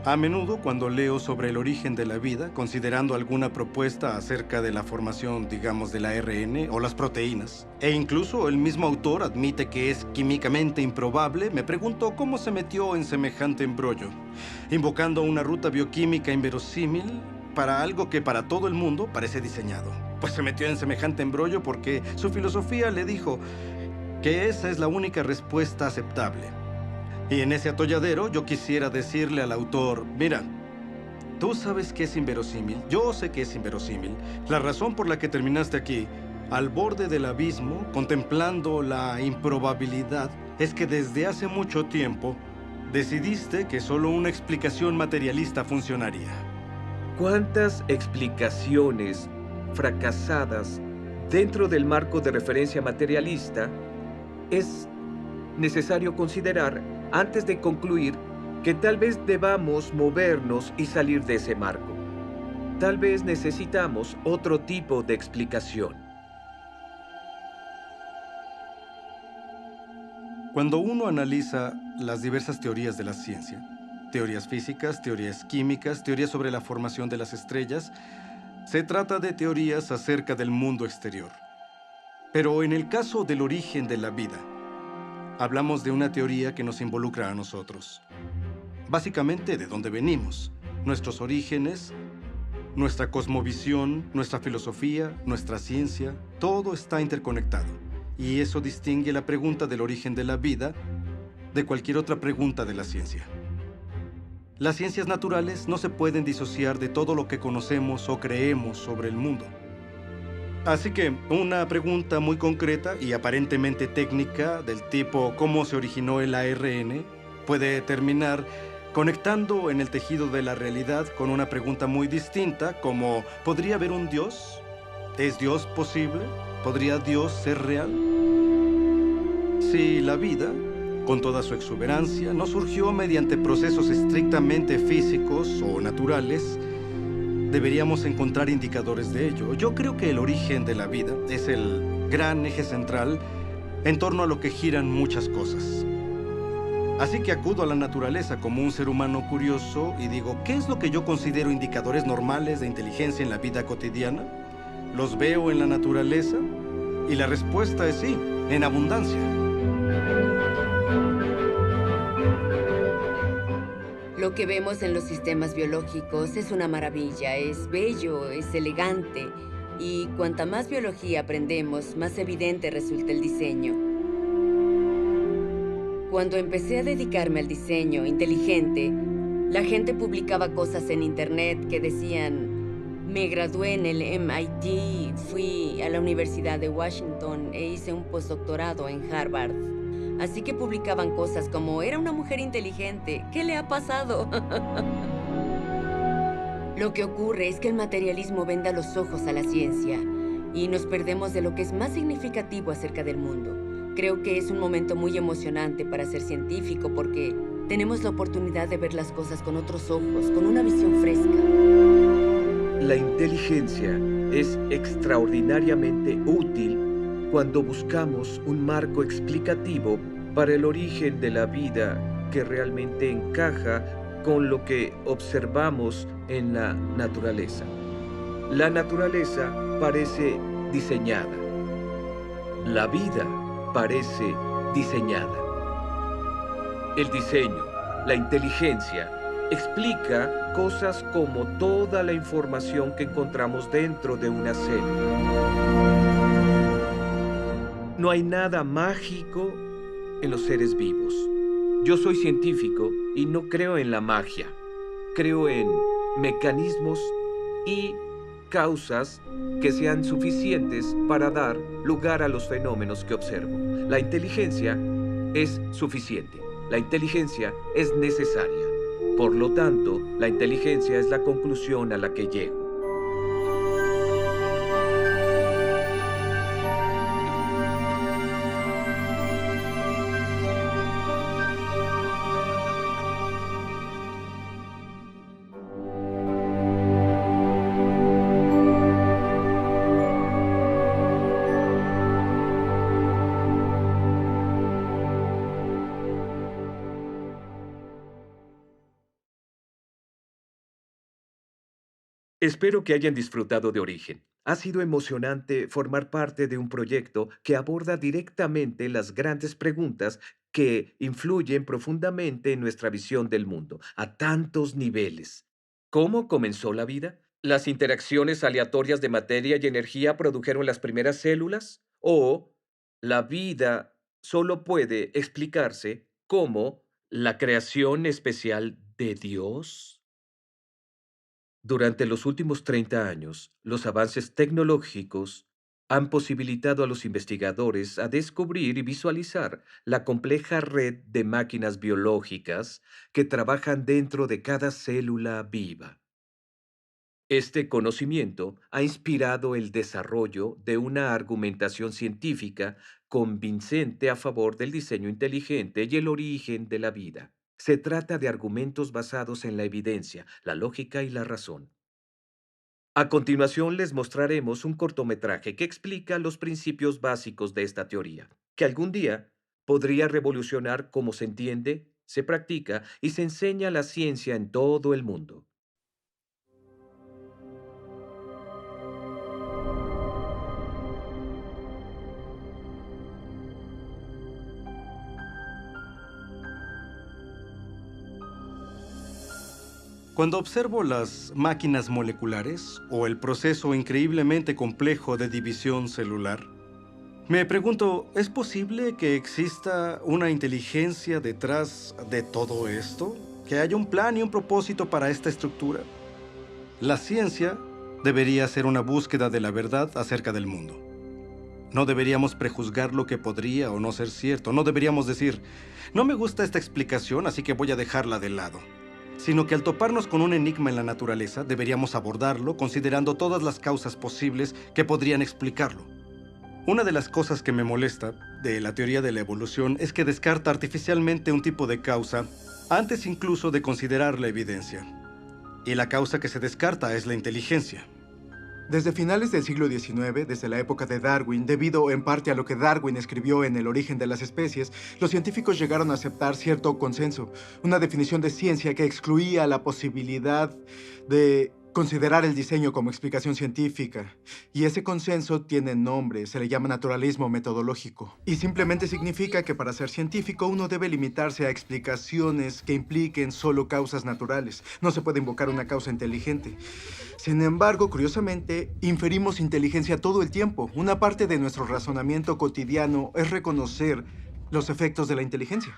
A menudo, cuando leo sobre el origen de la vida, considerando alguna propuesta acerca de la formación, digamos, del ARN o las proteínas, e incluso el mismo autor admite que es químicamente improbable, me pregunto cómo se metió en semejante embrollo, invocando una ruta bioquímica inverosímil para algo que para todo el mundo parece diseñado. Pues se metió en semejante embrollo porque su filosofía le dijo que esa es la única respuesta aceptable. Y en ese atolladero yo quisiera decirle al autor, mira, Tú sabes que es inverosímil, yo sé que es inverosímil. La razón por la que terminaste aquí, al borde del abismo, contemplando la improbabilidad, es que desde hace mucho tiempo decidiste que solo una explicación materialista funcionaría. ¿Cuántas explicaciones fracasadas dentro del marco de referencia materialista es necesario considerar antes de concluir que tal vez debamos movernos y salir de ese marco? Tal vez necesitamos otro tipo de explicación. Cuando uno analiza las diversas teorías de la ciencia, teorías físicas, teorías químicas, teorías sobre la formación de las estrellas, se trata de teorías acerca del mundo exterior. Pero en el caso del origen de la vida, hablamos de una teoría que nos involucra a nosotros. Básicamente de dónde venimos, nuestros orígenes, nuestra cosmovisión, nuestra filosofía, nuestra ciencia, todo está interconectado. Y eso distingue la pregunta del origen de la vida de cualquier otra pregunta de la ciencia. Las ciencias naturales no se pueden disociar de todo lo que conocemos o creemos sobre el mundo. Así que una pregunta muy concreta y aparentemente técnica del tipo ¿cómo se originó el ARN? Puede terminar conectando en el tejido de la realidad con una pregunta muy distinta como ¿podría haber un Dios? ¿Es Dios posible? ¿Podría Dios ser real? Si la vida, con toda su exuberancia, no surgió mediante procesos estrictamente físicos o naturales, deberíamos encontrar indicadores de ello. Yo creo que el origen de la vida es el gran eje central en torno a lo que giran muchas cosas. Así que acudo a la naturaleza como un ser humano curioso y digo, ¿qué es lo que yo considero indicadores normales de inteligencia en la vida cotidiana? ¿Los veo en la naturaleza? Y la respuesta es sí, en abundancia. Lo que vemos en los sistemas biológicos es una maravilla, es bello, es elegante. Y cuanta más biología aprendemos, más evidente resulta el diseño. Cuando empecé a dedicarme al diseño inteligente, la gente publicaba cosas en internet que decían: me gradué en el MIT, fui a la Universidad de Washington e hice un postdoctorado en Harvard. Así que publicaban cosas como: era una mujer inteligente, ¿qué le ha pasado? Lo que ocurre es que el materialismo venda los ojos a la ciencia y nos perdemos de lo que es más significativo acerca del mundo. Creo que es un momento muy emocionante para ser científico porque tenemos la oportunidad de ver las cosas con otros ojos, con una visión fresca. La inteligencia es extraordinariamente útil cuando buscamos un marco explicativo para el origen de la vida que realmente encaja con lo que observamos en la naturaleza. La naturaleza parece diseñada. La vida parece diseñada. El diseño, la inteligencia, explica cosas como toda la información que encontramos dentro de una célula. No hay nada mágico en los seres vivos. Yo soy científico y no creo en la magia. Creo en mecanismos y causas que sean suficientes para dar lugar a los fenómenos que observo. La inteligencia es suficiente. La inteligencia es necesaria. Por lo tanto, la inteligencia es la conclusión a la que llego. Espero que hayan disfrutado de Origen. Ha sido emocionante formar parte de un proyecto que aborda directamente las grandes preguntas que influyen profundamente en nuestra visión del mundo, a tantos niveles. ¿Cómo comenzó la vida? ¿Las interacciones aleatorias de materia y energía produjeron las primeras células? ¿O la vida solo puede explicarse como la creación especial de Dios? Durante los últimos 30 años, los avances tecnológicos han posibilitado a los investigadores a descubrir y visualizar la compleja red de máquinas biológicas que trabajan dentro de cada célula viva. Este conocimiento ha inspirado el desarrollo de una argumentación científica convincente a favor del diseño inteligente y el origen de la vida. Se trata de argumentos basados en la evidencia, la lógica y la razón. A continuación les mostraremos un cortometraje que explica los principios básicos de esta teoría, que algún día podría revolucionar cómo se entiende, se practica y se enseña la ciencia en todo el mundo. Cuando observo las máquinas moleculares o el proceso increíblemente complejo de división celular, me pregunto, ¿es posible que exista una inteligencia detrás de todo esto? ¿Que haya un plan y un propósito para esta estructura? La ciencia debería ser una búsqueda de la verdad acerca del mundo. No deberíamos prejuzgar lo que podría o no ser cierto. No deberíamos decir, no me gusta esta explicación, así que voy a dejarla de lado. Sino que al toparnos con un enigma en la naturaleza, deberíamos abordarlo considerando todas las causas posibles que podrían explicarlo. Una de las cosas que me molesta de la teoría de la evolución es que descarta artificialmente un tipo de causa antes incluso de considerar la evidencia. Y la causa que se descarta es la inteligencia. Desde finales del siglo XIX, desde la época de Darwin, debido en parte a lo que Darwin escribió en El origen de las especies, los científicos llegaron a aceptar cierto consenso, una definición de ciencia que excluía la posibilidad de considerar el diseño como explicación científica. Y ese consenso tiene nombre, se le llama naturalismo metodológico. Y simplemente significa que para ser científico uno debe limitarse a explicaciones que impliquen solo causas naturales. No se puede invocar una causa inteligente. Sin embargo, curiosamente, inferimos inteligencia todo el tiempo. Una parte de nuestro razonamiento cotidiano es reconocer los efectos de la inteligencia.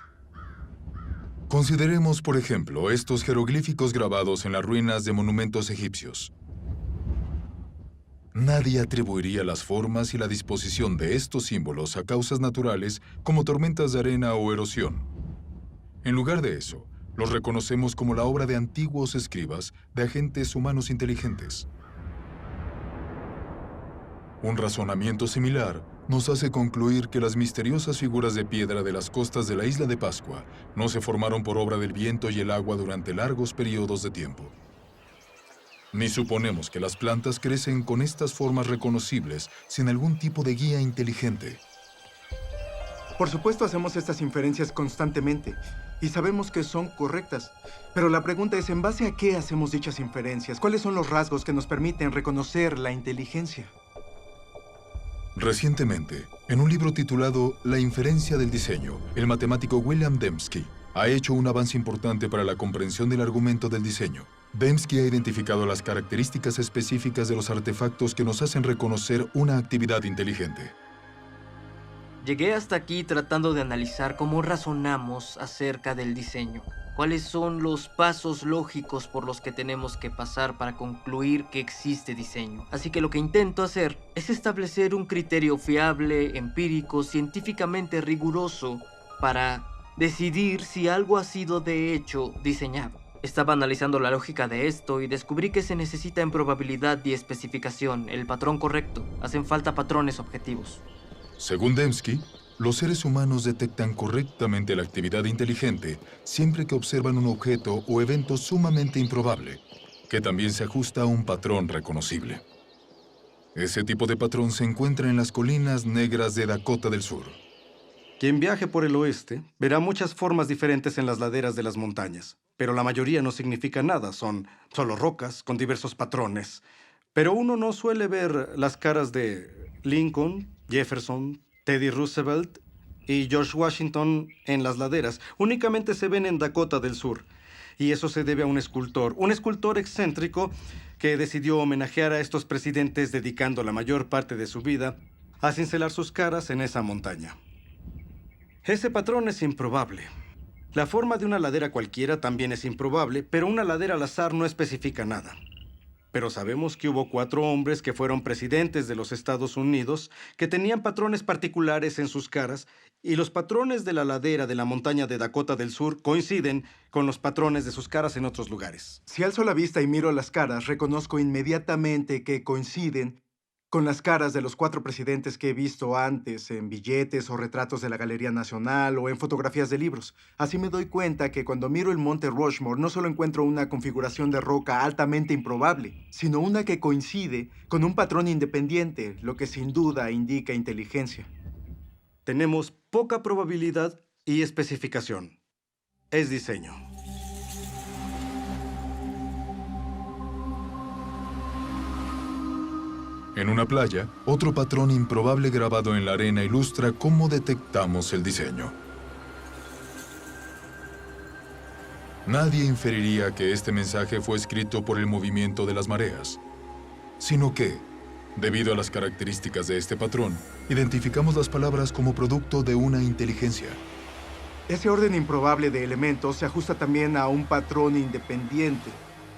Consideremos, por ejemplo, estos jeroglíficos grabados en las ruinas de monumentos egipcios. Nadie atribuiría las formas y la disposición de estos símbolos a causas naturales como tormentas de arena o erosión. En lugar de eso, los reconocemos como la obra de antiguos escribas de agentes humanos inteligentes. Un razonamiento similar nos hace concluir que las misteriosas figuras de piedra de las costas de la isla de Pascua no se formaron por obra del viento y el agua durante largos periodos de tiempo. Ni suponemos que las plantas crecen con estas formas reconocibles sin algún tipo de guía inteligente. Por supuesto, hacemos estas inferencias constantemente y sabemos que son correctas. Pero la pregunta es, ¿en base a qué hacemos dichas inferencias? ¿Cuáles son los rasgos que nos permiten reconocer la inteligencia? Recientemente, en un libro titulado La inferencia del diseño, el matemático William Dembski ha hecho un avance importante para la comprensión del argumento del diseño. Dembski ha identificado las características específicas de los artefactos que nos hacen reconocer una actividad inteligente. Llegué hasta aquí tratando de analizar cómo razonamos acerca del diseño. ¿Cuáles son los pasos lógicos por los que tenemos que pasar para concluir que existe diseño? Así que lo que intento hacer es establecer un criterio fiable, empírico, científicamente riguroso para decidir si algo ha sido de hecho diseñado. Estaba analizando la lógica de esto y descubrí que se necesita en probabilidad y especificación el patrón correcto. Hacen falta patrones objetivos. Según Dembski, los seres humanos detectan correctamente la actividad inteligente siempre que observan un objeto o evento sumamente improbable, que también se ajusta a un patrón reconocible. Ese tipo de patrón se encuentra en las colinas negras de Dakota del Sur. Quien viaje por el oeste verá muchas formas diferentes en las laderas de las montañas, pero la mayoría no significa nada, son solo rocas con diversos patrones. Pero uno no suele ver las caras de Lincoln, Jefferson, Teddy Roosevelt y George Washington en las laderas. Únicamente se ven en Dakota del Sur. Y eso se debe a un escultor excéntrico que decidió homenajear a estos presidentes dedicando la mayor parte de su vida a cincelar sus caras en esa montaña. Ese patrón es improbable. La forma de una ladera cualquiera también es improbable, pero una ladera al azar no especifica nada. Pero sabemos que hubo 4 hombres que fueron presidentes de los Estados Unidos que tenían patrones particulares en sus caras, y los patrones de la ladera de la montaña de Dakota del Sur coinciden con los patrones de sus caras en otros lugares. Si alzo la vista y miro las caras, reconozco inmediatamente que coinciden con las caras de los 4 presidentes que he visto antes en billetes o retratos de la Galería Nacional o en fotografías de libros. Así me doy cuenta que cuando miro el monte Rushmore no solo encuentro una configuración de roca altamente improbable, sino una que coincide con un patrón independiente, lo que sin duda indica inteligencia. Tenemos poca probabilidad y especificación. Es diseño. En una playa, otro patrón improbable grabado en la arena ilustra cómo detectamos el diseño. Nadie inferiría que este mensaje fue escrito por el movimiento de las mareas, sino que, debido a las características de este patrón, identificamos las palabras como producto de una inteligencia. Ese orden improbable de elementos se ajusta también a un patrón independiente,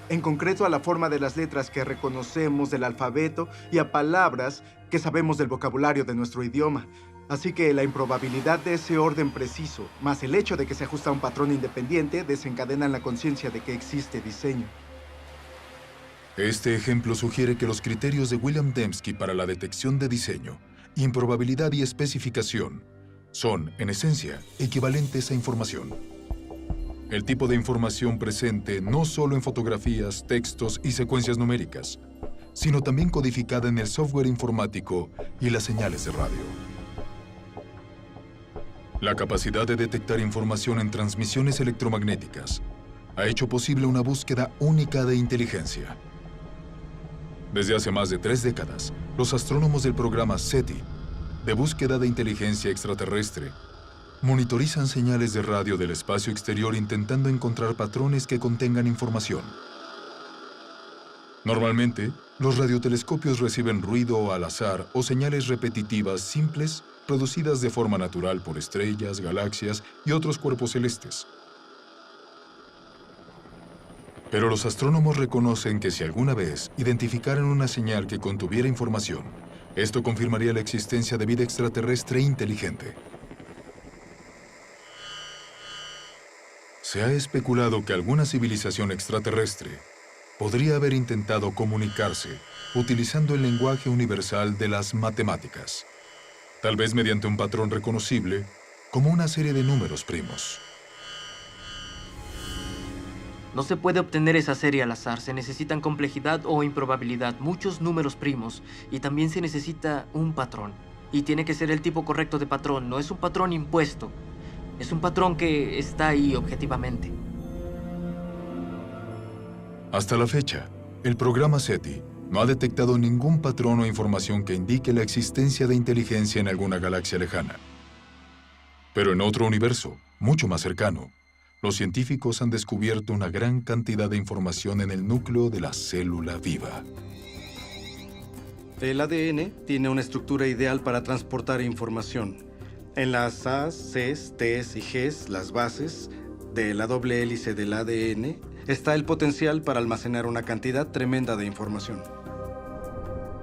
en concreto a la forma de las letras que reconocemos del alfabeto y a palabras que sabemos del vocabulario de nuestro idioma. Así que la improbabilidad de ese orden preciso, más el hecho de que se ajusta a un patrón independiente, desencadenan la conciencia de que existe diseño. Este ejemplo sugiere que los criterios de William Dembski para la detección de diseño, improbabilidad y especificación son, en esencia, equivalentes a información. El tipo de información presente no solo en fotografías, textos y secuencias numéricas, sino también codificada en el software informático y las señales de radio. La capacidad de detectar información en transmisiones electromagnéticas ha hecho posible una búsqueda única de inteligencia. Desde hace más de 3 décadas, los astrónomos del programa SETI, de búsqueda de inteligencia extraterrestre, monitorizan señales de radio del espacio exterior intentando encontrar patrones que contengan información. Normalmente, los radiotelescopios reciben ruido al azar o señales repetitivas simples producidas de forma natural por estrellas, galaxias y otros cuerpos celestes. Pero los astrónomos reconocen que si alguna vez identificaran una señal que contuviera información, esto confirmaría la existencia de vida extraterrestre inteligente. Se ha especulado que alguna civilización extraterrestre podría haber intentado comunicarse utilizando el lenguaje universal de las matemáticas, tal vez mediante un patrón reconocible como una serie de números primos. No se puede obtener esa serie al azar, se necesitan complejidad o improbabilidad, muchos números primos, y también se necesita un patrón. Y tiene que ser el tipo correcto de patrón, no es un patrón impuesto. Es un patrón que está ahí objetivamente. Hasta la fecha, el programa SETI no ha detectado ningún patrón o información que indique la existencia de inteligencia en alguna galaxia lejana. Pero en otro universo, mucho más cercano, los científicos han descubierto una gran cantidad de información en el núcleo de la célula viva. El ADN tiene una estructura ideal para transportar información. En las A's, C's, T's y G's, las bases de la doble hélice del ADN, está el potencial para almacenar una cantidad tremenda de información.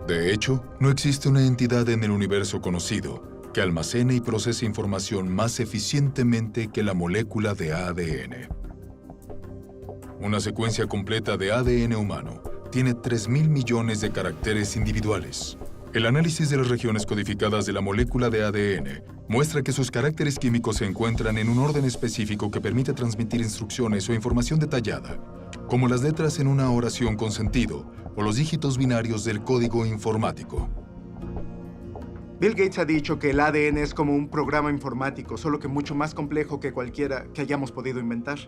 De hecho, no existe una entidad en el universo conocido que almacene y procese información más eficientemente que la molécula de ADN. Una secuencia completa de ADN humano tiene 3.000 millones de caracteres individuales. El análisis de las regiones codificadas de la molécula de ADN muestra que sus caracteres químicos se encuentran en un orden específico que permite transmitir instrucciones o información detallada, como las letras en una oración con sentido o los dígitos binarios del código informático. Bill Gates ha dicho que el ADN es como un programa informático, solo que mucho más complejo que cualquiera que hayamos podido inventar.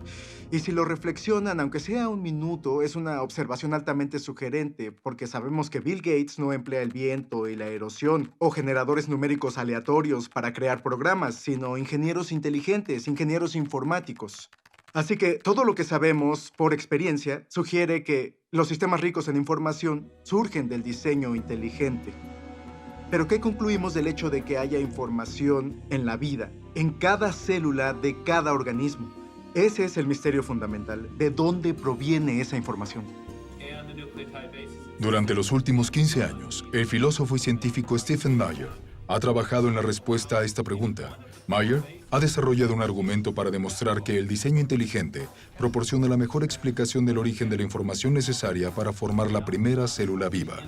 Y si lo reflexionan, aunque sea un minuto, es una observación altamente sugerente, porque sabemos que Bill Gates no emplea el viento y la erosión o generadores numéricos aleatorios para crear programas, sino ingenieros inteligentes, ingenieros informáticos. Así que todo lo que sabemos por experiencia sugiere que los sistemas ricos en información surgen del diseño inteligente. Pero ¿qué concluimos del hecho de que haya información en la vida, en cada célula de cada organismo? Ese es el misterio fundamental. ¿De dónde proviene esa información? Durante los últimos 15 años, el filósofo y científico Stephen Meyer ha trabajado en la respuesta a esta pregunta. Meyer ha desarrollado un argumento para demostrar que el diseño inteligente proporciona la mejor explicación del origen de la información necesaria para formar la primera célula viva.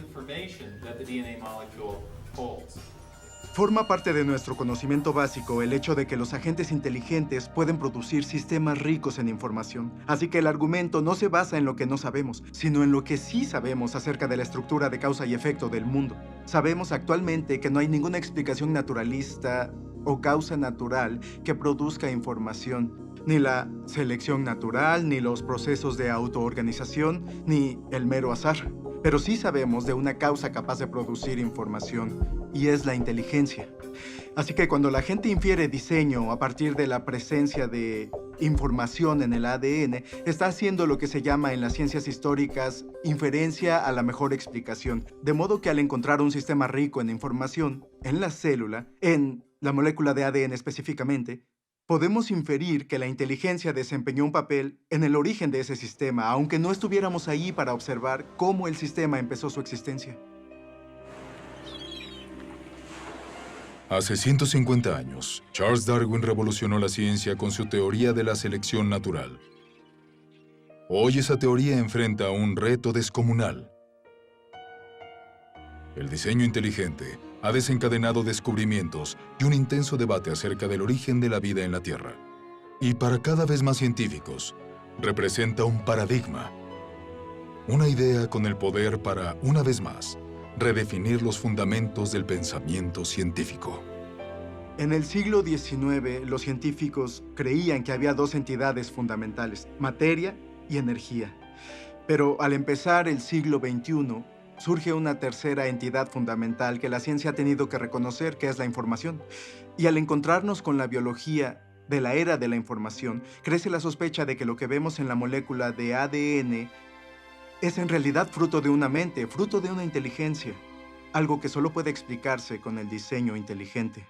Forma parte de nuestro conocimiento básico el hecho de que los agentes inteligentes pueden producir sistemas ricos en información. Así que el argumento no se basa en lo que no sabemos, sino en lo que sí sabemos acerca de la estructura de causa y efecto del mundo. Sabemos actualmente que no hay ninguna explicación naturalista o causa natural que produzca información. Ni la selección natural, ni los procesos de autoorganización, ni el mero azar. Pero sí sabemos de una causa capaz de producir información, y es la inteligencia. Así que cuando la gente infiere diseño a partir de la presencia de información en el ADN, está haciendo lo que se llama en las ciencias históricas inferencia a la mejor explicación. De modo que al encontrar un sistema rico en información, en la célula, en la molécula de ADN específicamente, podemos inferir que la inteligencia desempeñó un papel en el origen de ese sistema, aunque no estuviéramos ahí para observar cómo el sistema empezó su existencia. Hace 150 años, Charles Darwin revolucionó la ciencia con su teoría de la selección natural. Hoy esa teoría enfrenta un reto descomunal. El diseño inteligente ha desencadenado descubrimientos y un intenso debate acerca del origen de la vida en la Tierra. Y para cada vez más científicos, representa un paradigma. Una idea con el poder para, una vez más, redefinir los fundamentos del pensamiento científico. En el siglo XIX, los científicos creían que había dos entidades fundamentales, materia y energía. Pero al empezar el siglo XXI, surge una tercera entidad fundamental que la ciencia ha tenido que reconocer, que es la información. Y al encontrarnos con la biología de la era de la información, crece la sospecha de que lo que vemos en la molécula de ADN es en realidad fruto de una mente, fruto de una inteligencia, algo que solo puede explicarse con el diseño inteligente.